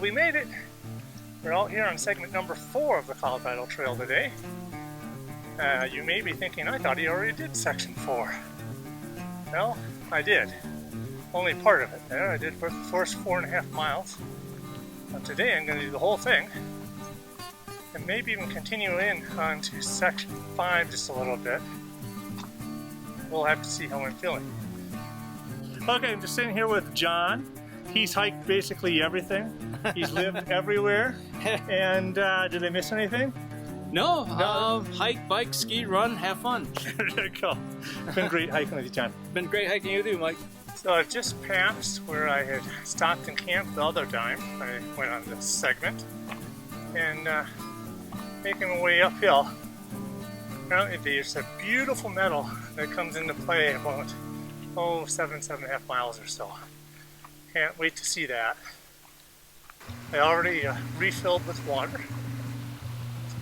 we made it. We're out here on segment number 4 of the Colorado Trail today. You may be thinking, I thought he already did section 4. Well, I did. Only part of it there. I did for the first 4.5 miles. But today I'm going to do the whole thing. And maybe even continue in onto section 5 just a little bit. We'll have to see how I'm feeling. Okay, I'm just sitting here with John. He's hiked basically everything. He's lived everywhere. And did I miss anything? No, hike, bike, ski, run, have fun. There you go. Been great hiking with you, John. Been great hiking with you, Mike. So I've just passed where I had stopped and camped the other time. I went on this segment. And making my way uphill. Apparently there's a beautiful meadow that comes into play about 7.5 miles or so. Can't wait to see that. I already refilled with water.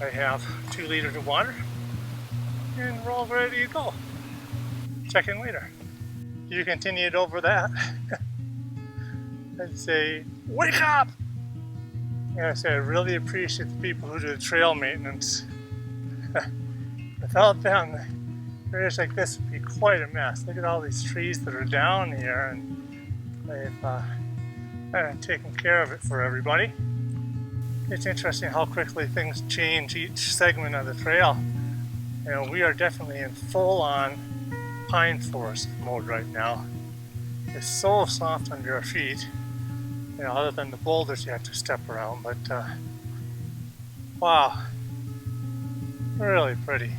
I have 2 liters of water and we're all ready to go. Check in later. You continued over that. I'd say, wake up! Yeah, I say I really appreciate the people who do the trail maintenance. Without them, areas like this would be quite a mess. Look at all these trees that are down here, and they've taken care of it for everybody. It's interesting how quickly things change each segment of the trail. You know, we are definitely in full-on pine forest mode right now. It's so soft under our feet, you know, other than the boulders you have to step around, but wow, really pretty.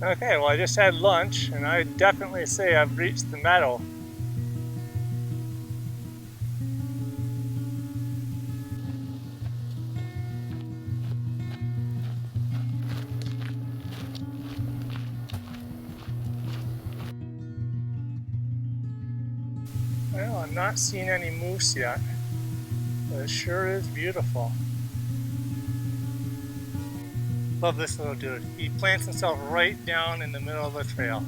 Okay, well I just had lunch and I definitely say I've reached the meadow. Well, I'm not seeing any moose yet, but it sure is beautiful. Love this little dude. He plants himself right down in the middle of the trail.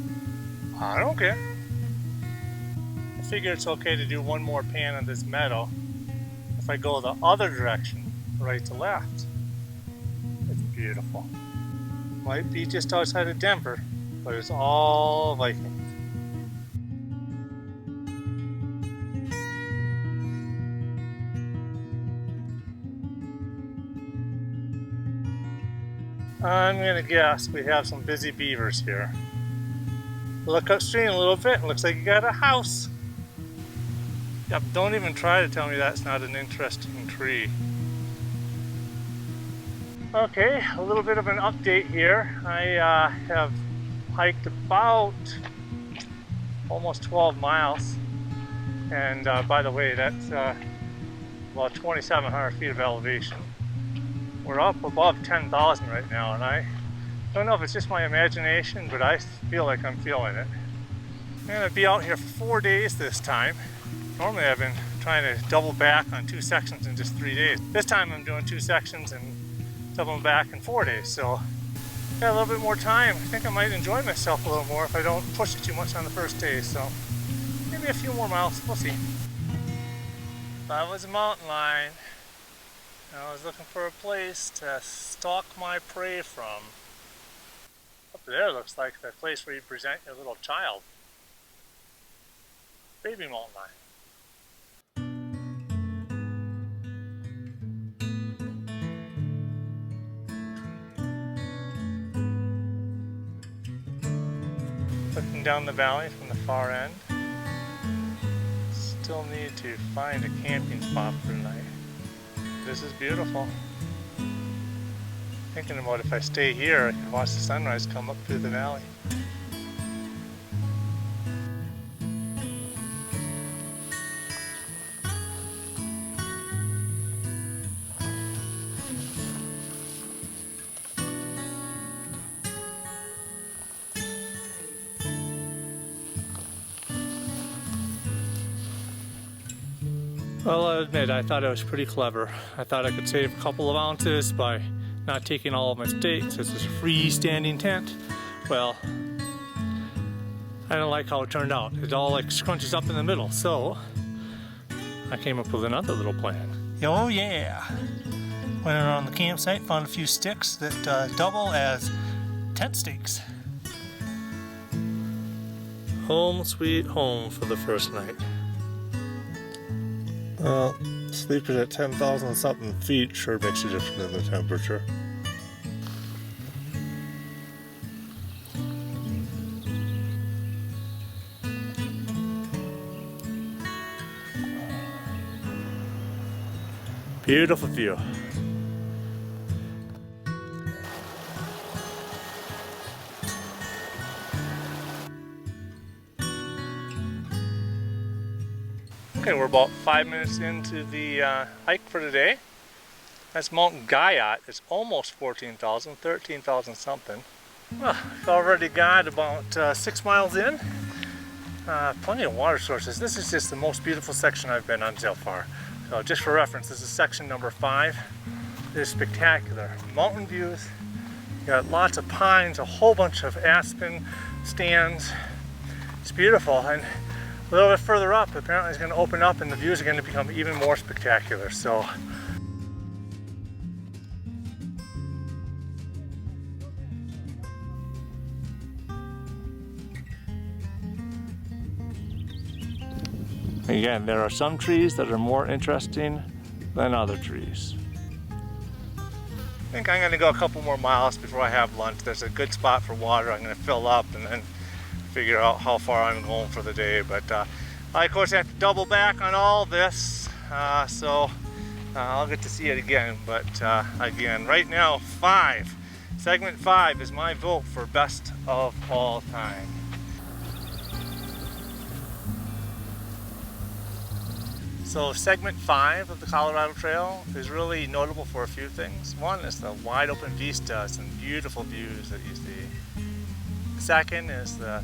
I don't care. I figure it's okay to do one more pan on this meadow if I go the other direction, right to left. It's beautiful. Might be just outside of Denver, but it's all Viking. I'm gonna guess we have some busy beavers here. Look upstream a little bit, looks like you got a house. Yep, don't even try to tell me that's not an interesting tree. Okay, a little bit of an update here. I have hiked about almost 12 miles. And by the way, that's about 2,700 feet of elevation. We're up above 10,000 right now, and I don't know if it's just my imagination, but I feel like I'm feeling it. I'm going to be out here for 4 days this time. Normally I've been trying to double back on 2 sections in just 3 days. This time I'm doing 2 sections and doubling back in 4 days, so got a little bit more time. I think I might enjoy myself a little more if I don't push it too much on the first day, so maybe a few more miles, we'll see. That was a mountain lion. I was looking for a place to stalk my prey from. Up there looks like the place where you present your little child. Baby mountain lion. Looking down the valley from the far end. Still need to find a camping spot for tonight. This is beautiful. Thinking about if I stay here, I can watch the sunrise come up through the valley. Well, I'll admit, I thought I was pretty clever. I thought I could save a couple of ounces by not taking all of my stakes. This is a freestanding tent. Well, I don't like how it turned out. It all like scrunches up in the middle. So I came up with another little plan. Oh yeah! Went around the campsite, found a few sticks that double as tent stakes. Home sweet home for the first night. Well, sleeping at 10,000 something feet sure makes a difference in the temperature. Beautiful view. Okay, we're about 5 minutes into the hike for today. That's Mount Guyot. It's almost 14,000, 13,000 something. Well, we've already got about 6 miles in. Plenty of water sources. This is just the most beautiful section I've been on so far. So just for reference, this is section number 5. It is spectacular. Mountain views. You got lots of pines, a whole bunch of aspen stands. It's beautiful. And a little bit further up, apparently it's going to open up and the views are going to become even more spectacular. So again, there are some trees that are more interesting than other trees. I think I'm going to go a couple more miles before I have lunch. There's a good spot for water. I'm going to fill up and then figure out how far I'm going for the day. But I of course have to double back on all this, so I'll get to see it again. But again, right now, segment 5 is my vote for best of all time. So segment 5 of the Colorado Trail is really notable for a few things. One is the wide open vistas and beautiful views that you see. Second is the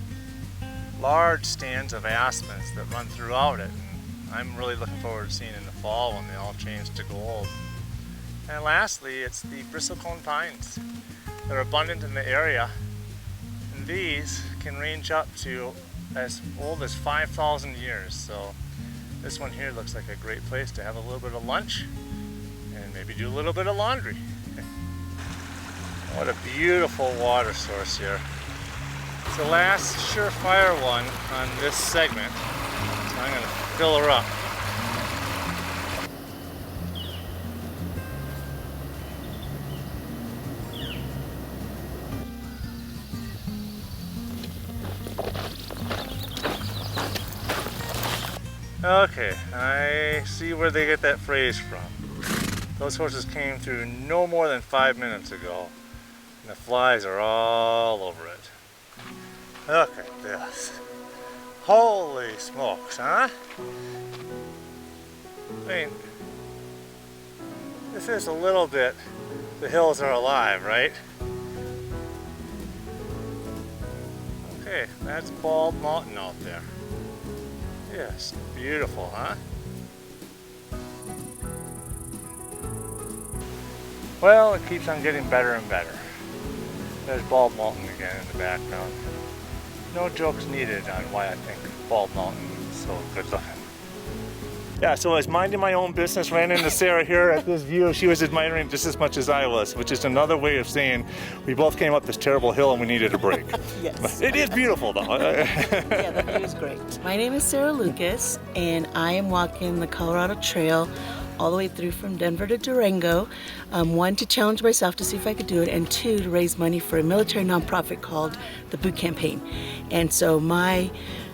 large stands of aspens that run throughout it. And I'm really looking forward to seeing in the fall when they all change to gold. And lastly, it's the bristlecone pines that are abundant in the area. And these can range up to as old as 5,000 years. So this one here looks like a great place to have a little bit of lunch and maybe do a little bit of laundry. What a beautiful water source here. It's the last surefire one on this segment, so I'm going to fill her up. Okay, I see where they get that phrase from. Those horses came through no more than 5 minutes ago, and the flies are all over it. Look at this. Holy smokes, huh? I mean, this is a little bit, the hills are alive, right? Okay, that's Bald Mountain out there. Yes, beautiful, huh? Well, it keeps on getting better and better. There's Bald Mountain again in the background. No jokes needed on why I think Bald Mountain is so good looking. Yeah, so I was minding my own business, ran into Sarah here at this view. She was admiring just as much as I was, which is another way of saying we both came up this terrible hill and we needed a break. Yes. It is beautiful though. Yeah, the view is great. My name is Sarah Lucas, and I am walking the Colorado Trail all the way through from Denver to Durango. One, to challenge myself to see if I could do it, and two, to raise money for a military nonprofit called the Boot Campaign. And so my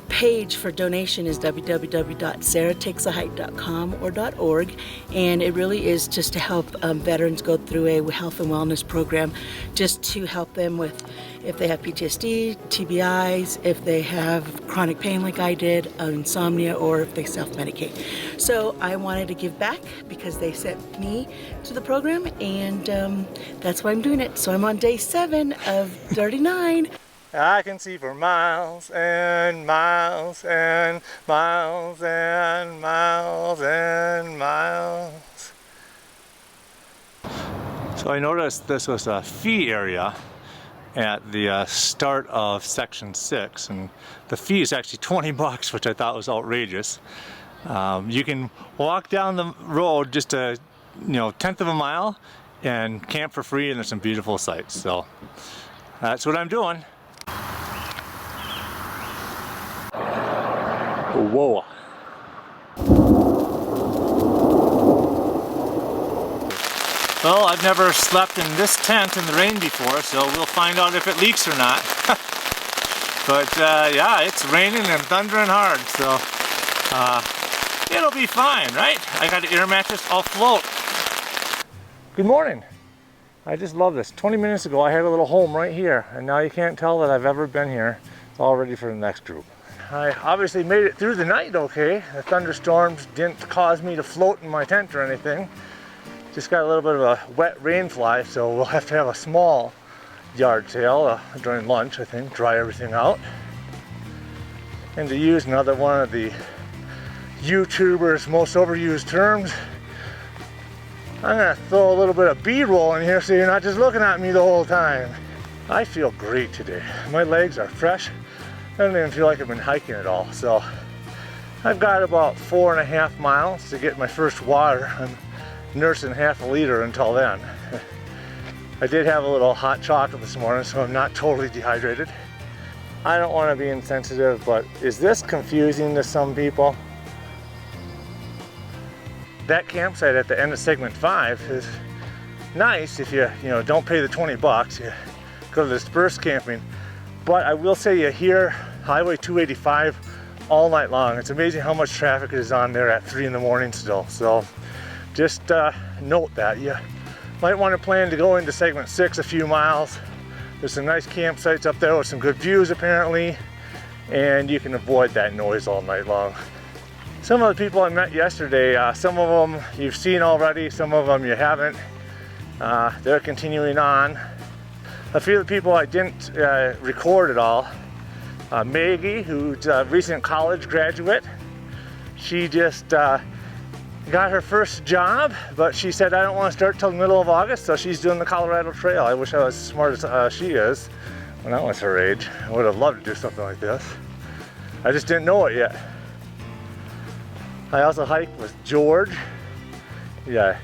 page for donation is www.sarahtakesahike.com or .org, and it really is just to help veterans go through a health and wellness program, just to help them with if they have PTSD, TBIs, if they have chronic pain like I did, insomnia, or if they self-medicate. So I wanted to give back because they sent me to the program, and that's why I'm doing it. So I'm on day 7 of 39. I can see for miles and miles and miles and miles and miles. So I noticed this was a fee area at the start of section 6, and the fee is actually $20, which I thought was outrageous. You can walk down the road just a tenth of a mile and camp for free, and there's some beautiful sights. So that's what I'm doing. Whoa. Well, I've never slept in this tent in the rain before, so we'll find out if it leaks or not. But yeah, it's raining and thundering hard, so it'll be fine, right? I got an air mattress, I'll float. Good morning. I just love this. 20 minutes ago I had a little home right here, and now you can't tell that I've ever been here. It's all ready for the next group. I obviously made it through the night okay. The thunderstorms didn't cause me to float in my tent or anything. Just got a little bit of a wet rain fly, so we'll have to have a small yard sale during lunch, I think, dry everything out. And to use another one of the YouTubers' most overused terms, I'm gonna throw a little bit of B-roll in here so you're not just looking at me the whole time. I feel great today. My legs are fresh. I don't even feel like I've been hiking at all. So I've got about 4.5 miles to get my first water. I'm nursing half a liter until then. I did have a little hot chocolate this morning, so I'm not totally dehydrated. I don't want to be insensitive, but is this confusing to some people? That campsite at the end of segment 5 is nice if you don't pay the 20 bucks. You go to the dispersed camping. But I will say you hear Highway 285 all night long. It's amazing how much traffic is on there at 3 in the morning still. So just note that. You might want to plan to go into segment 6 a few miles. There's some nice campsites up there with some good views apparently, and you can avoid that noise all night long. Some of the people I met yesterday, some of them you've seen already, some of them you haven't. They're continuing on. A few of the people I didn't record at all. Maggie, who's a recent college graduate, she just got her first job, but she said I don't want to start till the middle of August, so she's doing the Colorado Trail. I wish I was as smart as she is when I was her age. I would have loved to do something like this. I just didn't know it yet. I also hiked with George. Yeah,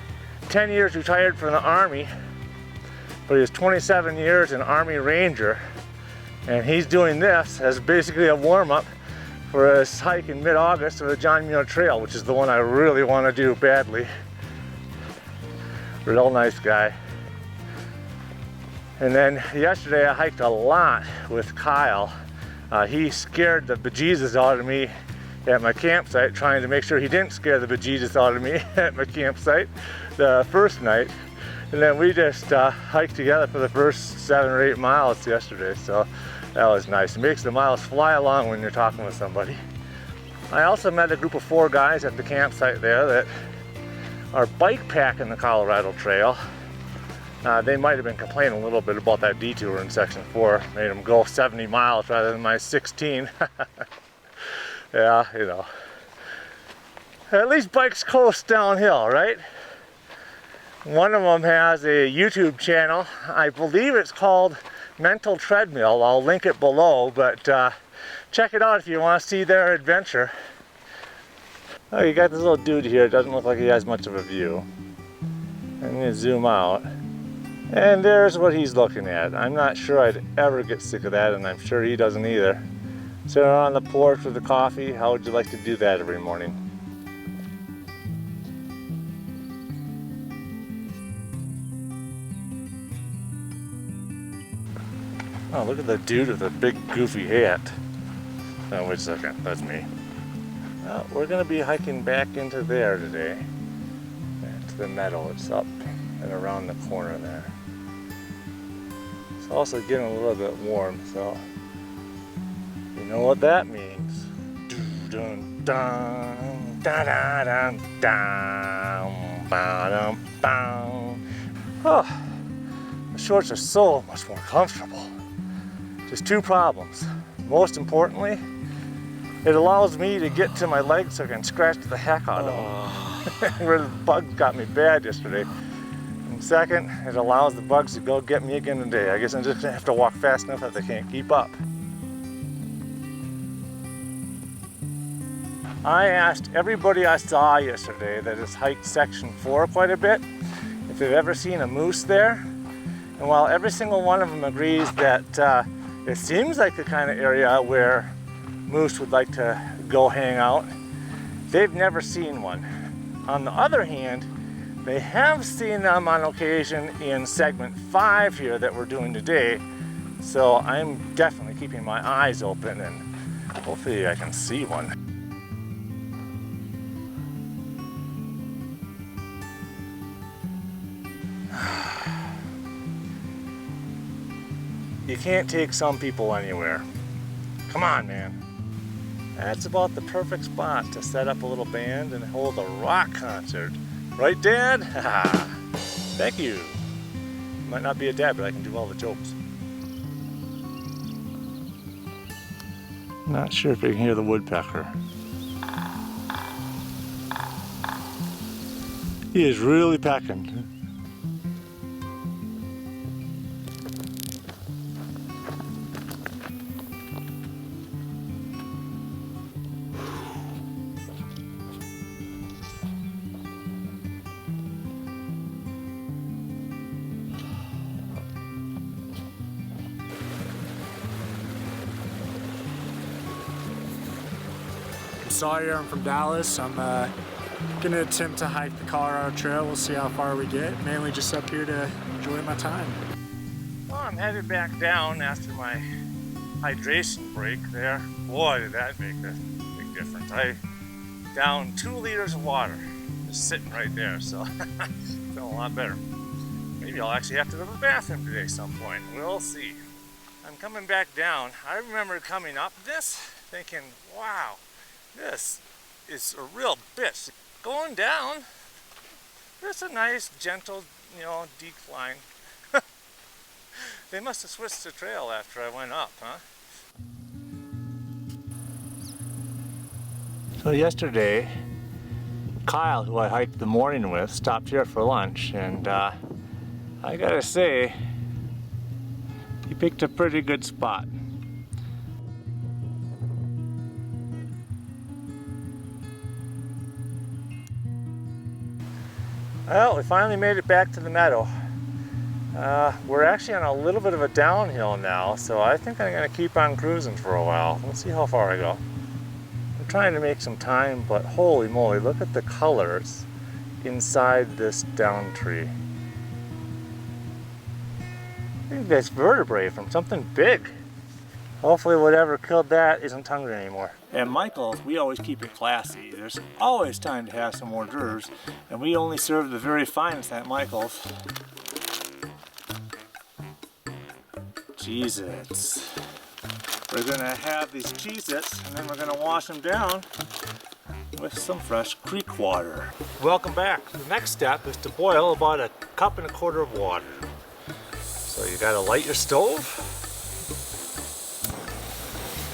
10 years retired from the Army, but he was 27 years an Army Ranger, and he's doing this as basically a warm-up for his hike in mid-August for the John Muir Trail, which is the one I really want to do badly. Real nice guy. And then yesterday I hiked a lot with Kyle. He scared the bejesus out of me at my campsite, trying to make sure he didn't scare the bejesus out of me at my campsite the first night. And then we just hiked together for the first 7 or 8 miles yesterday, so that was nice. It makes the miles fly along when you're talking with somebody. I also met a group of 4 guys at the campsite there that are bike packing the Colorado Trail. They might have been complaining a little bit about that detour in section 4. Made them go 70 miles rather than my 16. Yeah, you know. At least bikes coast downhill, right? One of them has a YouTube channel. I believe it's called Mental Treadmill. I'll link it below, but check it out if you want to see their adventure. Oh, you got this little dude here. It doesn't look like he has much of a view. I'm going to zoom out. And there's what he's looking at. I'm not sure I'd ever get sick of that, and I'm sure he doesn't either. Sitting on the porch with the coffee, how would you like to do that every morning? Oh, look at the dude with the big goofy hat. Oh, wait a second, that's me. Well, we're gonna be hiking back into there today. Back to the meadow, it's up and around the corner there. It's also getting a little bit warm, so you know what that means. Dun dun dun dun dun dun dun dun. Oh, the shorts are so much more comfortable. Just 2 problems. Most importantly, it allows me to get to my legs so I can scratch the heck out of them. Where the bug got me bad yesterday. And second, it allows the bugs to go get me again today. I guess I'm just gonna have to walk fast enough that they can't keep up. I asked everybody I saw yesterday that has hiked section 4 quite a bit if they've ever seen a moose there. And while every single one of them agrees that it seems like the kind of area where moose would like to go hang out, they've never seen one. On the other hand, they have seen them on occasion in segment 5 here that we're doing today. So I'm definitely keeping my eyes open and hopefully I can see one. You can't take some people anywhere. Come on, man. That's about the perfect spot to set up a little band and hold a rock concert. Right, Dad? Thank you. Might not be a dad, but I can do all the jokes. Not sure if you can hear the woodpecker. He is really pecking. Sawyer, I'm from Dallas. I'm gonna attempt to hike the Colorado Trail. We'll see how far we get. Mainly just up here to enjoy my time. Well, I'm headed back down after my hydration break there. Boy, did that make a big difference. I downed 2 liters of water just sitting right there, so felt a lot better. Maybe I'll actually have to go to the bathroom today some point. We'll see. I'm coming back down. I remember coming up this thinking, wow, this is a real bitch. Going down, there's a nice, gentle, decline. They must have switched the trail after I went up, huh? So yesterday, Kyle, who I hiked the morning with, stopped here for lunch, and I gotta say, he picked a pretty good spot. Well, we finally made it back to the meadow. We're actually on a little bit of a downhill now, so I think I'm going to keep on cruising for a while. We'll see how far I go. I'm trying to make some time, but holy moly, look at the colors inside this down tree. I think that's vertebrae from something big. Hopefully whatever killed that isn't hungry anymore. At Michael's, we always keep it classy. There's always time to have some hors d'oeuvres, and we only serve the very finest at Michael's. Cheez-Its. We're gonna have these Cheez-Its, and then we're gonna wash them down with some fresh creek water. Welcome back. The next step is to boil about 1.25 cups of water. So you gotta light your stove.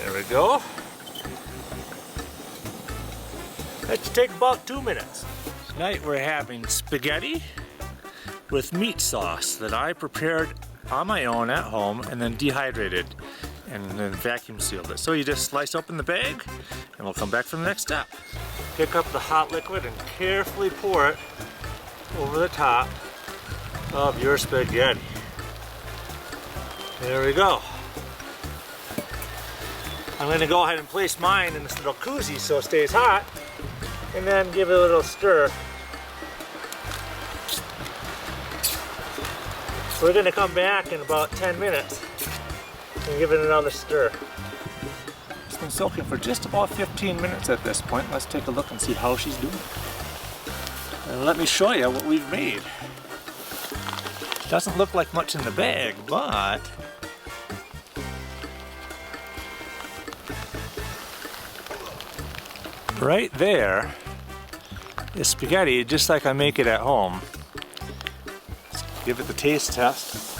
There we go. That should take about 2 minutes. Tonight we're having spaghetti with meat sauce that I prepared on my own at home and then dehydrated and then vacuum sealed it. So you just slice open the bag and we'll come back for the next step. Pick up the hot liquid and carefully pour it over the top of your spaghetti. There we go. I'm going to go ahead and place mine in this little koozie so it stays hot, and then give it a little stir. We're going to come back in about 10 minutes and give it another stir. It's been soaking for just about 15 minutes at this point. Let's take a look and see how she's doing. And let me show you what we've made. Doesn't look like much in the bag, but right there is spaghetti just like I make it at home. Let's give it the taste test.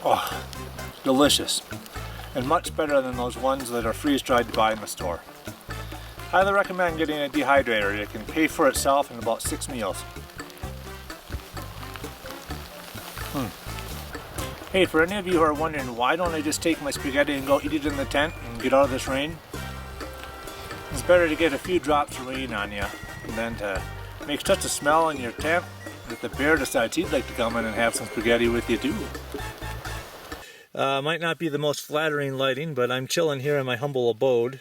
Oh, delicious. And much better than those ones that are freeze-dried to buy in the store. Highly recommend getting a dehydrator. It can pay for itself in about 6 meals. Hey, for any of you who are wondering, why don't I just take my spaghetti and go eat it in the tent and get out of this rain? It's better to get a few drops of rain on you than to make such a smell in your tent that the bear decides he'd like to come in and have some spaghetti with you too. Might not be the most flattering lighting, but I'm chilling here in my humble abode.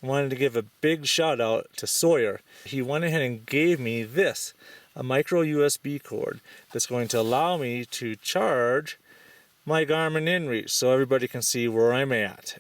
I wanted to give a big shout out to Sawyer. He went ahead and gave me this, a micro USB cord that's going to allow me to charge my Garmin inReach so everybody can see where I'm at.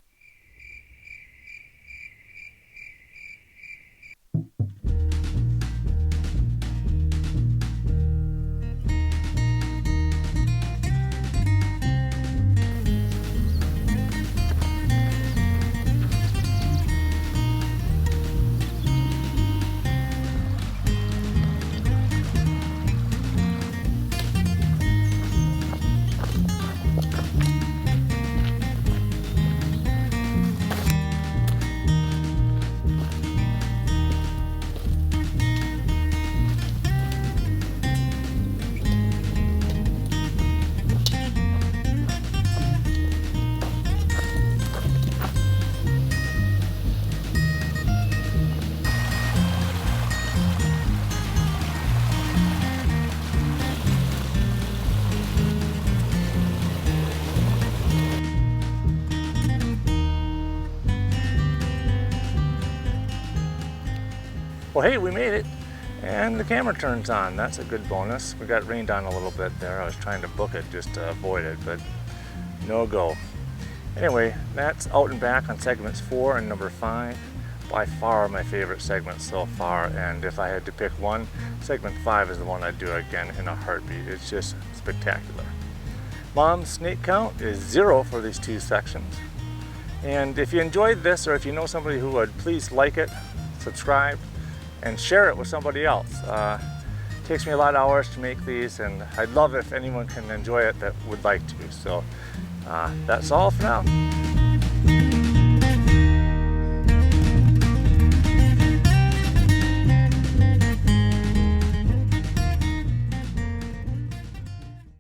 Well, hey, we made it, and the camera turns on. That's a good bonus. We got rained on a little bit there. I was trying to book it just to avoid it, but no go. Anyway, that's out and back on segments 4 and number 5. By far my favorite segment so far, and if I had to pick one, segment 5 is the one I'd do again in a heartbeat. It's just spectacular. Mom's snake count is 0 for these 2 sections. And if you enjoyed this, or if you know somebody who would, please like it, subscribe, and share it with somebody else. It takes me a lot of hours to make these, and I'd love if anyone can enjoy it that would like to. So that's all for now.